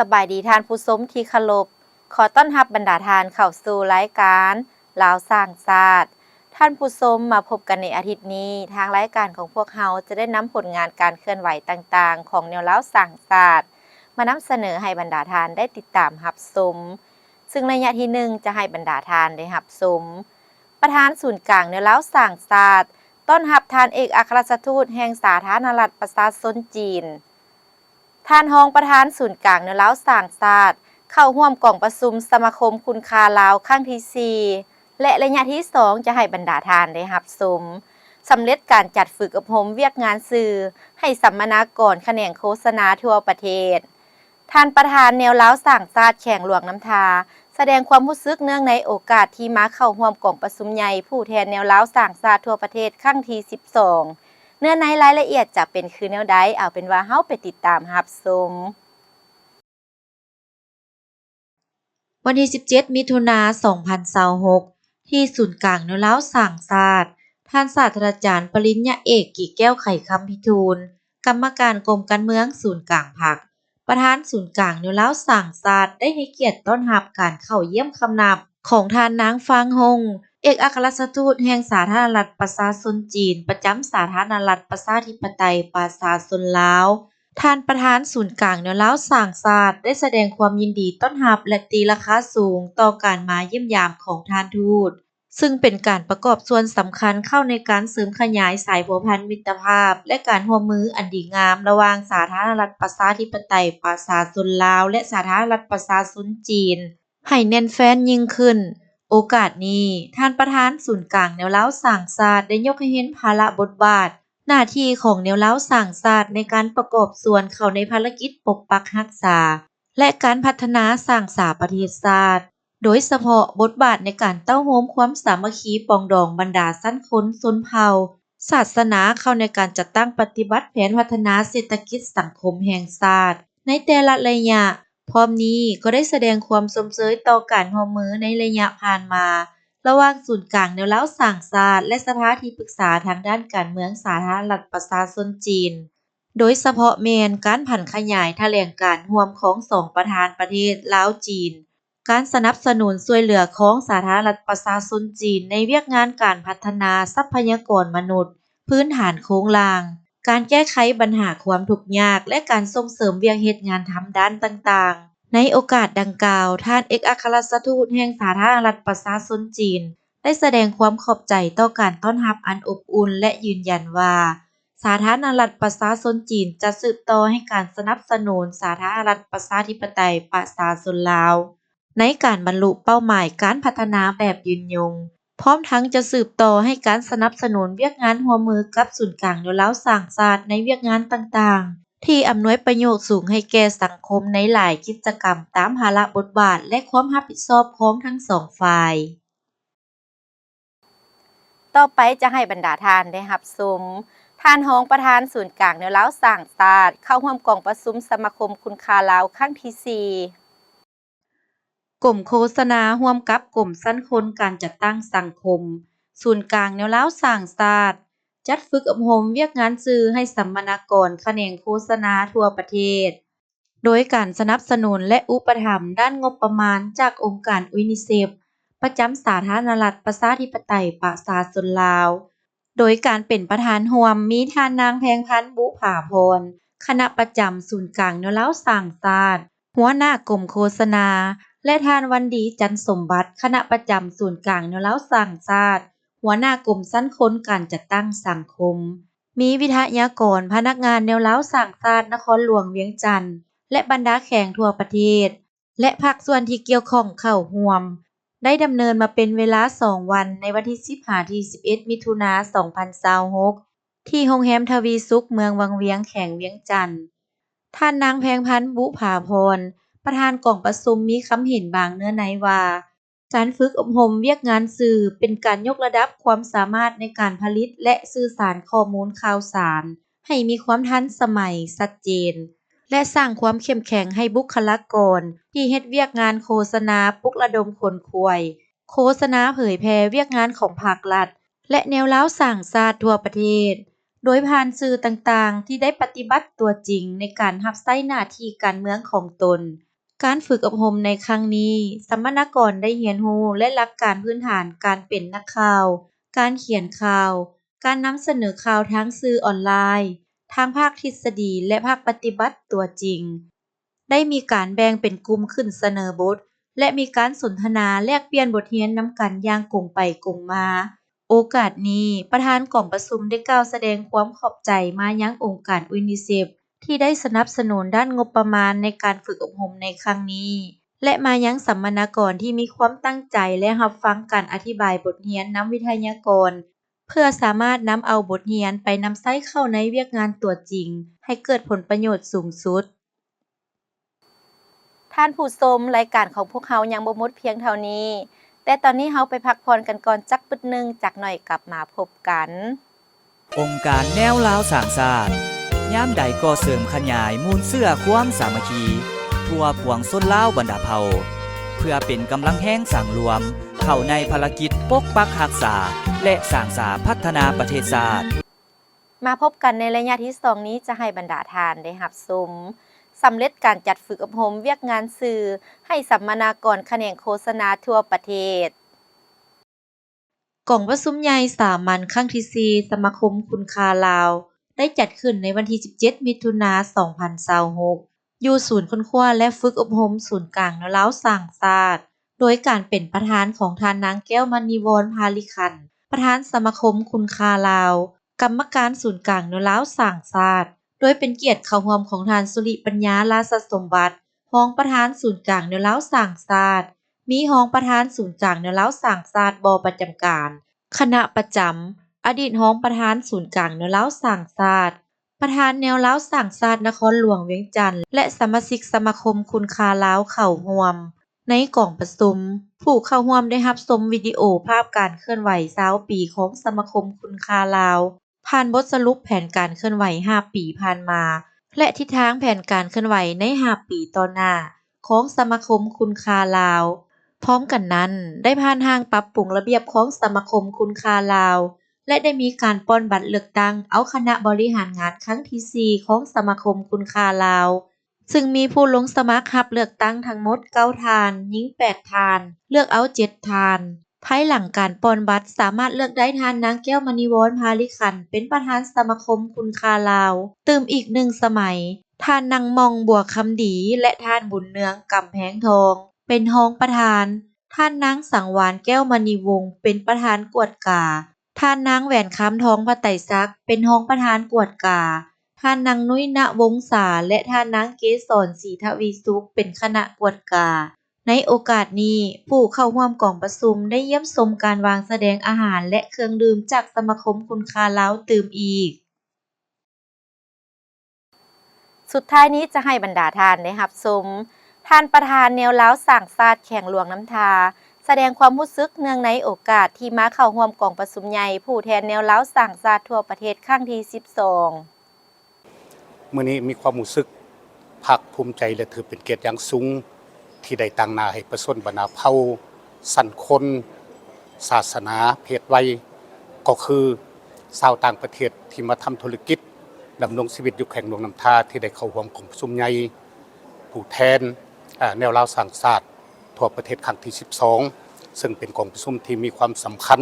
สบายดีท่านผู้ชมที่เคารพขอต้อนรับบรรดาท่านเข้าสู่รายการลาวสร้างชาติท่านผู้ชมมาพบกันในอาทิตย์นี้ทางรายการของพวกเราจะได้นำผลงานการเคลื่อนไหวต่างๆของแนวลาวสร้างชาติมานำเสนอให้บรรดาท่านได้ติดตามรับชมซึ่งระยะที่1จะให้บรรดาท่านได้รับชมประธานศูนย์กลางแนวลาวสร้างชาติต้อนรับท่านเอกอัครราชทูตแห่งสาธารณรัฐประชาชนจีนท่านรองประธานศูนย์กลางแนวลาวสร้างชาติเข้าร่วมกล่องประชุมสมาคมคุณค่าลาวครั้งที่4และระยะที่2จะให้บรรดาท่านได้รับชมสำเร็จการจัดฝึกอบรมเวียกงานสื่อให้สัมมนากรแขนงโฆษณาทั่วประเทศท่านประธานแนวลาวสร้างชาติแข่งหลวงน้ำทาแสดงความรู้สึกเนื่องในโอกาสที่มาเข้าร่วมกล่องประชุมใหญ่ผู้แทนแนวลาวสร้างชาติทั่วประเทศครั้งที่12เนื้อในรายละเอียดจะเป็นคือแนวใดเอาเป็นว่าเฮาไปติดตามรับชมวันที่17มิถุนายน2026ที่ศูนย์กลางแนวลาวสร้างชาติท่านศาสตราจารย์ปริญญาเอกกิ่งแก้วไขคำพิทูลกรรมการกรมการเมืองศูนย์กลางพรรคประธานศูนย์กลางแนวลาวสร้างชาติได้ให้เกียรติต้อนรับการเข้าเยี่ยมคำนับของท่านนางฟางฮงเอกอัครราชทูตแห่งสาธารณรัฐประชาชนจีนประจำสาธารณรัฐประชาธิปไตยประชาชนลาวท่านประธานศูนย์กลางแนวลาวสร้างชาติได้แสดงความยินดีต้อนรับและตีราคาสูงต่อการมาเยี่ยมยามของท่านทูตซึ่งเป็นการประกอบส่วนสำคัญเข้าในการเสริมขยายสายพัวพันมิตรภาพและการร่วมมืออันดีงามระหว่างสาธารณรัฐประชาธิปไตยประชาชนลาวและสาธารณรัฐประชาชนจีนให้แน่นแฟ้นยิ่งขึ้นโอกาสนี้ท่านประธานศูนย์กลางแนวลาวสร้างชาติได้ยกให้เห็นภาระบทบาทหน้าที่ของแนวลาวสร้างชาติในการประกอบส่วนเข้าในภารกิจปกปักรักษาและการพัฒนาสร้างสาประเทศชาติโดยเฉพาะบทบาทในการเต้าโฮมความสามัคคีปองดองบรรดาชั้นคนชนเผ่าศาสนาเข้าในการจัดตั้งปฏิบัติแผนพัฒนาเศรษฐกิจสังคมแห่งชาติในแต่ละระยะพร้อมนี้ก็ได้แสดงความชมเชยต่อการร่วมมือในระยะผ่านมาระหว่างศูนย์กลางแนวลาวสร้างชาติและสภาที่ปรึกษาทางด้านการเมืองสาธารณรัฐประชาชนจีนโดยเฉพาะแม่นการผันขยายแถลงการร่วมของสองประธานประเทศลาวจีนการสนับสนุนช่วยเหลือของสาธารณรัฐประชาชนจีนในเวียกงานการพัฒนาทรัพยากรมนุษย์พื้นฐานโครงสร้างการแก้ไขปัญหาความทุกข์ยากและการส่งเสริมเวียกเฮ็ดงานทำด้านต่างๆในโอกาสดังกล่าวท่านเอกอัครราชทูตแห่งสาธารณรัฐประชาชนจีนได้แสดงความขอบใจต่อการต้อนรับอันอบอุ่นและยืนยันว่าสาธารณรัฐประชาชนจีนจะสืบต่อให้การสนับสนุนสาธารณรัฐประชาธิปไตยประชาชนลาวในการบรรลุเป้าหมายการพัฒนาแบบยืนยงพร้อมทั้งจะสืบต่อให้การสนับสนุนเวียกงานร่วมมือกับศูนย์กลางแนวลาวสร้างชาติในเวียกงานต่างๆที่อำนวยประโยชน์สูงให้แก่สังคมในหลายกิจกรรมตามภาระบทบาทและความรับผิดชอบของทั้งสองฝ่ายต่อไปจะให้บรรดาท่านได้รับชมท่านรองประธานศูนย์กลางแนวลาวสร้างชาติเข้าร่วมกล่องประชุมสมาคมคุณค่าลาวครั้งที่4กรมโฆษณาร่วมกับกรมสังคมการจัดตั้งสังคมศูนย์กลางแนวลาวสร้างชาติจัดฝึกอบรมเวียกงานสื่อให้สัมมนากรแขนงโฆษณาทั่วประเทศโดยการสนับสนุนและอุปถัมภ์ด้านงบประมาณจากองค์การยูนิเซฟประจำสาธารณรัฐประชาธิปไตยประชาชนลาวโดยการเป็นประธานร่วมมีท่านนางแพงพันธุ์บุภาพรคณะประจำศูนย์กลางแนวลาวสร้างชาติหัวหน้ากรมโฆษณาและท่านวันดีจันทร์สมบัติคณะประจำศูนย์กลางแนวลาวสร้างชาติหัวหน้ากรมสังคมการจัดตั้งสังคมมีวิทยากรพนักงานแนวลาวสร้างชาตินครหลวงเวียงจันทน์และบรรดาแขกทั่วประเทศและภาคส่วนที่เกี่ยวข้องเข้าร่วมได้ดำเนินมาเป็นเวลา2วันในวันที่10-11มิถุนายน2026ที่โรงแรมทวีสุขเมืองวังเวียงแขวงเวียงจันทน์ท่านนางแพงพันธุ์บุภาพรประธานกล่องประชุมมีคำเห็นบางเนื้อในว่าการฝึกอบรมเวียกงานสื่อเป็นการยกระดับความสามารถในการผลิตและสื่อสารข้อมูลข่าวสารให้มีความทันสมัยชัดเจนและสร้างความเข้มแข็งให้บุคลากรที่เฮ็ดเวียกงานโฆษณาปลุกระดมคนขวยโฆษณาเผยแพร่เวียกงานของภาครัฐและแนวลาวสร้างชาติทั่วประเทศโดยผ่านสื่อต่างๆที่ได้ปฏิบัติตัวจริงในการรับใช้หน้าที่การเมืองของตน การฝึกอบรมในครั้งนี้สัมมนากรได้เรียนรู้และหลักการพื้นฐานการเป็นนักข่าว การเขียนข่าว การนำเสนอข่าวทางสื่อออนไลน์ทางภาคทฤษฎีและภาคปฏิบัติตัวจริง ได้มีการแบ่งเป็นกลุ่มขึ้นเสนอบท และมีการสนทนาแลกเปลี่ยนบทเรียนนำกันอย่างกงไปกงมา โอกาสนี้ประธานกองประชุมได้กล่าวแสดงความขอบใจมายังองค์การยูนิเซฟที่ได้สนับสนุนด้านงบประมาณในการฝึกอบรมในครั้งนี้ และมายังสัมมนากรที่มีความตั้งใจและรับฟังการอธิบายบทเรียนนำวิทยากร เพื่อสามารถนำเอาบทเรียนไปนำใช้เข้าในเวียกงานตัวจริง ให้เกิดผลประโยชน์สูงสุด ท่านผู้ชมรายการของพวกเรายังบ่หมดเพียงเท่านี้ แต่ตอนนี้เราไปพักผ่อนกันก่อนจักปึดนึงจากหน่อยกลับมาพบกัน องค์การแนวลาวสร้างชาติยามใดก็เสริมขยายมูลเสื้อความสามัคคีทั่วปวงชนลาวบรรดาเผ่าเพื่อเป็นกำลังแห้งสั่งรวมเข้าในภารกิจปกปักรักษาและสร้างสาพัฒนาประเทศชาติมาพบกันในระยะที่2นี้จะให้บรรดาทานได้รับชมสำเร็จการจัดฝึกอบรมเวียกงานสื่อให้สัมมนากรแขนงโฆษณาทั่วประเทศกล่องประชุมใหญ่สามัญครั้งที่ 4 สมาคมคุณค่าลาวได้จัดขึ้นในวันที่ 17 มิถุนายน 2026 อยู่ศูนย์ค้นคว้าและฝึกอบรมศูนย์กลางแนวลาวสร้างชาติโดยการเป็นประธานของท่านนางแก้วมณีวร พาลิคันธ์ประธานสมาคมคุณค่าลาวกรรมการศูนย์กลางแนวลาวสร้างชาติโดยเป็นเกียรติเข้าร่วมของท่านสุริปัญญาราชสมบัติรองประธานศูนย์กลางแนวลาวสร้างชาติมีรองประธานศูนย์กลางแนวลาวสร้างชาติบ่ประจำการคณะประจำอดีตรองประธานศูนย์กลางแนวลาวสร้างชาติประธานแนวลาวสร้างชาตินครหลวงเวียงจันทน์และสมาชิกสมาคมคุณค่าลาวเข้าร่วมในกองประชุมผู้เข้าร่วมได้รับชมวิดีโอภาพการเคลื่อนไหว20ปีของสมาคมคุณค่าลาวผ่านบทสรุปแผนการเคลื่อนไหว5ปีผ่านมาและทิศทางแผนการเคลื่อนไหวใน5ปีต่อหน้าของสมาคมคุณค่าลาวพร้อมกันนั้นได้ผ่านทางปรับปรุงระเบียบของสมาคมคุณค่าลาวและได้มีการป้อนบัตรเลือกตั้งเอาคณะบริหารงานครั้งที่ 4 ของสมาคมคุณค่าลาวซึ่งมีผู้ลงสมัครรับเลือกตั้งทั้งหมด9ท่านหญิง8ท่านเลือกเอา7ท่านภายหลังการป้อนบัตรสามารถเลือกได้ท่านนางแก้วมณีวร พาลิคันธ์เป็นประธานสมาคมคุณค่าลาวเติมอีก1สมัยท่านนางมองบัวคำดีและท่านบุญเนืองกำแพงทองเป็นรองประธานท่านนางสังวาลแก้วมณีวงศ์เป็นประธานกวดกาท่านนางแหวนคำทองพระไตรศักดิ์เป็นรองประธานกวดกาท่านนางนุ้ยณวงศาและท่านนางเกษรศรีทวีสุขเป็นคณะกวดกาในโอกาสนี้ผู้เข้าร่วมกองประชุมได้เยี่ยมชมการวางแสดงอาหารและเครื่องดื่มจากสมาคมคุณค่าลาวตื่มอีกสุดท้ายนี้จะให้บรรดาทานได้รับชมท่านประธานแนวลาวสร้างชาติแข่งหลวงน้ำทาแสดงความรู้สึกเนื่องในโอกาสที่มาเข้าร่วมกองประชุมใหญ่ผู้แทนแนวลาวสร้างชาติทั่วประเทศครั้งที่12มื้อนี้มีความรู้สึกภาคภูมิใจและถือเป็นเกียรติอย่างสูงที่ได้ตั้งหน้าให้ประชาชนบรรดาเผ่าสันคนศาสนาเพศวัยก็คือชาวต่างประเทศที่มาทำธุรกิจดำรงชีวิตอยู่แข่งหลวงน้ำทาที่ได้เข้าร่วมกองประชุมใหญ่ผู้แทนแนวลาวสร้างชาติทั่วประเทศครั้งที่12ซึ่งเป็นกองประชุมที่มีความสำคัญ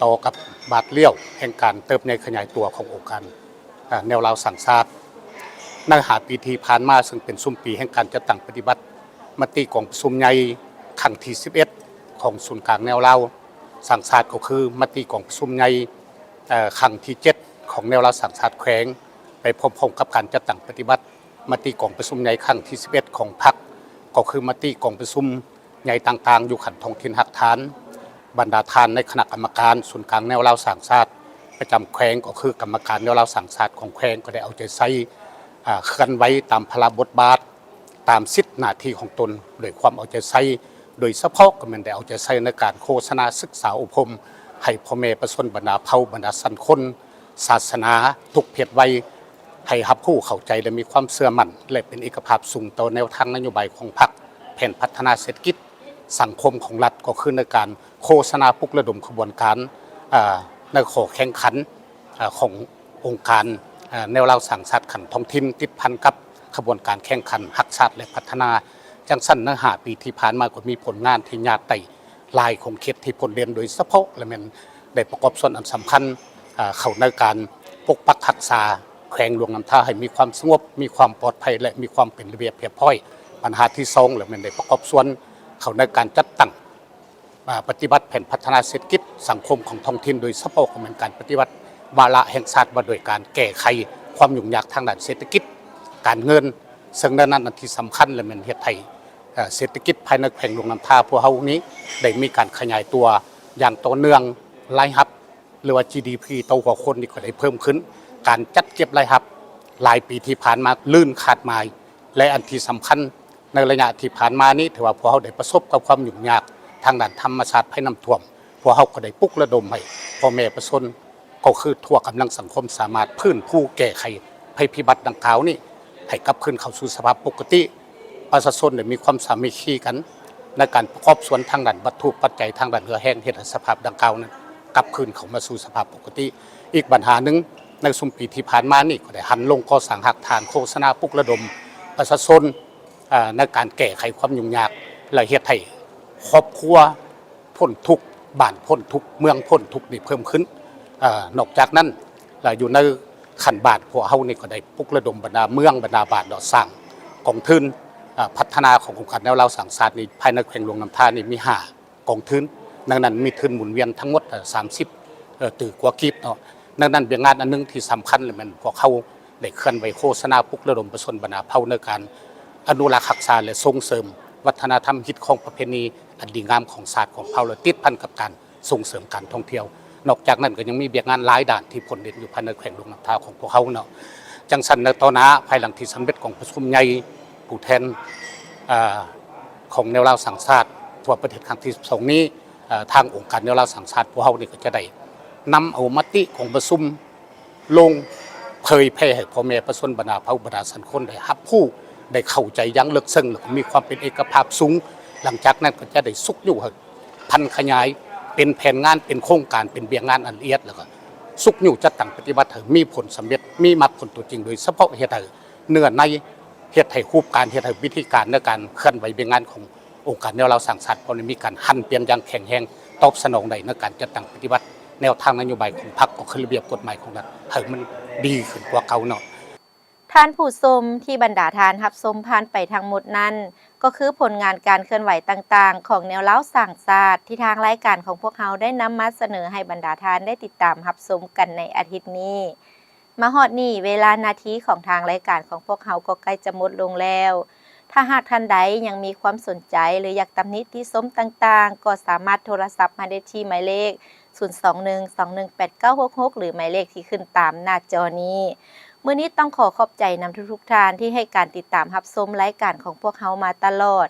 ต่อกับบาทเลี้ยวแห่งการเติบใหญ่ขยายตัวขององค์การแนวลาวสร้างชาติใน5ปีที่ผ่านมาซึ่งเป็นซุ่มปีแห่งการจัดตั้งปฏิบัติมติกองประชุมใหญ่ครั้งที่11ของศูนย์กลางแนวลาวสร้างชาติก็คือมติกองประชุมใหญ่ครั้งที่7ของแนวลาวสร้างชาติแขวงไปพร้อมๆกับการจัดตั้งปฏิบัติมติกองประชุมใหญ่ครั้งที่11ของพรรคก็คือมติกองประชุมใหญ่ต่างๆอยู่ขันท้องถิ่นหักฐานบรรดาทานในคณะกรรมการศูนย์กลางแนวลาวสร้างชาติประจำแขวงก็คือกรรมการแนวลาวสร้างชาติของแขวงก็ได้เอาใจใส่เคลื่อนไหวตามพระบทบาทตามสิทธิหน้าที่ของตนโดยความเอาใจใส่โดยเฉพาะก็มันได้เอาใจใส่ในการโฆษณาศึกษาอบรมให้พ่อแม่ประชาชนบรรดาเผ่าบรรดาสันคนศาสนาทุกเพศวัยให้รับผู้เข้าใจและมีความเชื่อมั่นและเป็นเอกภาพสูงต่อแนวทางนโยบายของพรรคแผนพัฒนาเศรษฐกิจสังคมของรัฐก็คือในการโฆษณาปลุกระดมขบวนการในข้อแข่งขันขององค์การแนวลาวสร้างชาติขันท้องถิ่นติดพันกับ ขบวนการแข่งขันหักษาและพัฒนาจังสั้นเนื้อหาปีที่ผ่านมาก็มีผลงานที่ยากไต่ลายของเขตที่ผลเรียนโดยเฉพาะและมันได้ประกอบส่วนอันสำคัญเข้าในการปกปักรักษาแขวงหลวงน้ำท่าให้มีความสงบมีความปลอดภัยและมีความเป็นระเบียบเรียบร้อยปัญหาที่สองและมันได้ประกอบส่วนเข้าในการจัดตั้งปฏิบัติแผนพัฒนาเศรษฐกิจสังคมของท้องถิ่นโดยเฉพาะเป็นการปฏิบัติวาระแห่งชาติว่าโดยการแก้ไขความยุ่งยากทางด้านเศรษฐกิจการเงินซึ่งนั้นอันที่สำคัญและมันเฮ็ดให้เศรษฐกิจภายในแขวงหลวงน้ำท่าพวกเฮานี้ได้มีการขยายตัวอย่างต่อเนื่องรายรับหรือว่า GDP ต่อหัวคนนี่ก็ได้เพิ่มขึ้นการจัดเก็บรายรับหลายปีที่ผ่านมาลื่นขาดหมายและอันที่สำคัญในระยะที่ผ่านมานี้ถือว่าพวกเฮาได้ประสบกับความยุ่งยากทางด้านธรรมชาติภัยน้ำท่วมพวกเฮาก็ได้ปลุกระดมให้พ่อแม่ประชาชนก็คือทั่วกำลังสังคมสามารถพื้นผู้แก้ไขภัยพิบัติดังกล่าวนี้ให้กลับคืนเข้าสู่สภาพปกติประชาชนได้มีความสามัคคีกันในการประกอบส่วนทางด้านวัตถุปัจจัยทางด้านเรือแห้งเฮ็ดให้สภาพดังกล่าวนั้นกลับคืนเข้ามาสู่สภาพปกติอีกปัญหาหนึ่งในสุมปีที่ผ่านมานี่ก็ได้หันลงก่อสร้างหักฐานโฆษณาปลุกระดมประชาชนในการแก้ไขความยุ่งยากและเฮ็ดให้ครอบครัวพ้นทุกข์บ้านพ้นทุกข์เมืองพ้นทุกข์นี่เพิ่มขึ้นนอกจากนั้นอยู่ในขั้นบาทพวกเฮานี่ก็ได้ปลุกระดมบรรดาเมืองบรรดาบาทดอกสร้างกองทุนพัฒนาของโครงการแนวเราสังสารนี่ภายในแขวงหลวงน้ำท่านี่มี5กองทุนดังนั้นมีทุนหมุนเวียนทั้งหมด30ตื่กว่ากีบเนาะดังนั้นเป็นงานอันนึงที่สำคัญเลยมันพวกเขาได้เคลื่อนไหวโฆษณาปลุกระดมประชาชนบรรดาเผ่าในการอนุรักษ์รักษาและส่งเสริมวัฒนธรรมฮิตของประเพณีอันดีงามของศาสตร์ของเผ่าและติดพันกับการส่งเสริมการท่องเที่ยวนอกจากนั้นก็ยังมีเบียกงานหลายด่านที่ผลเด่นอยู่ภายในแขวงหลวงน้ำท่าของพวกเขาเนาะจังสันในตอนน้าภายหลังที่สำเร็จของประชุมใหญ่ผู้แทนของแนวเราสังชาติทั่วประเทศครั้งที่2นี้ทางองค์การแนวเราสังชาติพวกเขานี่ก็จะได้นำเอามติของประชุมลงเผยแพร่ให้พ่อแม่ประชาชนบรรดาเผ่าบรรดาสันคนได้รับผู้ได้เข้าใจยั้งลึกซึ้งและมีความเป็นเอกภาพสูงหลังจากนั้นก็จะได้สุกอยู่พันขยายเป็นแผนงานเป็นโครงการเป็นเบียงงานอันละเอียดแล้วก็สุกอยู่จัดตั้งปฏิบัติให้มีผลสำเร็จมีมรรคผลตัวจริงโดยเฉพาะเฮ็ดให้เนื้อในเฮ็ดให้รูปการเฮ็ดให้วิธีการในการเคลื่อนไหวเบียงงานขององค์การแนวเราสังสรรค์เพราะมีการหันเปลี่ยนอย่างแข็งแรงตอบสนองได้ในการจัดตั้งปฏิบัติแนวทางนโยบายของพรรคก็คือระเบียบกฎหมายของรัฐให้มันดีขึ้นกว่าเก่าเนาะท่านผู้ชมที่บรรดาทานรับชมผ่านไปทั้งหมดนั้นก็คือผลงานการเคลื่อนไหวต่างๆของแนวเล้าสร้างชาติที่ทางรายการของพวกเราได้นำมาเสนอให้บรรดาทานได้ติดตามรับชมกันในอาทิตย์นี้มาฮอดนี้เวลานาทีของทางรายการของพวกเราก็ใกล้จะหมดลงแล้วถ้าหากท่านใดยังมีความสนใจหรืออยากตำหนิติชมต่างๆก็สามารถโทรศัพท์มาได้ที่หมายเลข021218966หรือหมายเลขที่ขึ้นตามหน้าจอนี้มื้อนี้ต้องขอบใจนำทุกท่านที่ให้การติดตามรับชมรายการของพวกเฮามาตลอด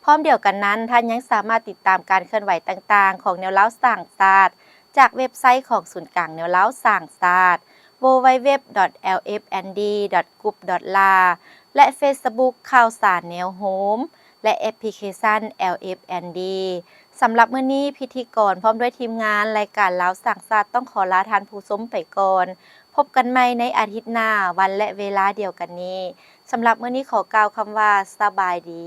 พร้อมเดียวกันนั้นท่านยังสามารถติดตามการเคลื่อนไหวต่างๆของแนวเล้าสร้างชาติจากเว็บไซต์ของศูนย์กลางแนวเล้าสร้างชาติ www.lfnd.group.la และ Facebook ข่าวสารแนวโฮมและแอปพลิเคชัน LFND สำหรับมื้อนี้พิธีกรพร้อมด้วยทีมงานรายการเล้าสร้างชาติต้องขอลาท่านผู้ชมไปก่อนพบกันใหม่ในอาทิตย์หน้าวันและเวลาเดียวกันนี้สำหรับมื้อนี้ขอกล่าวคำว่าสบายดี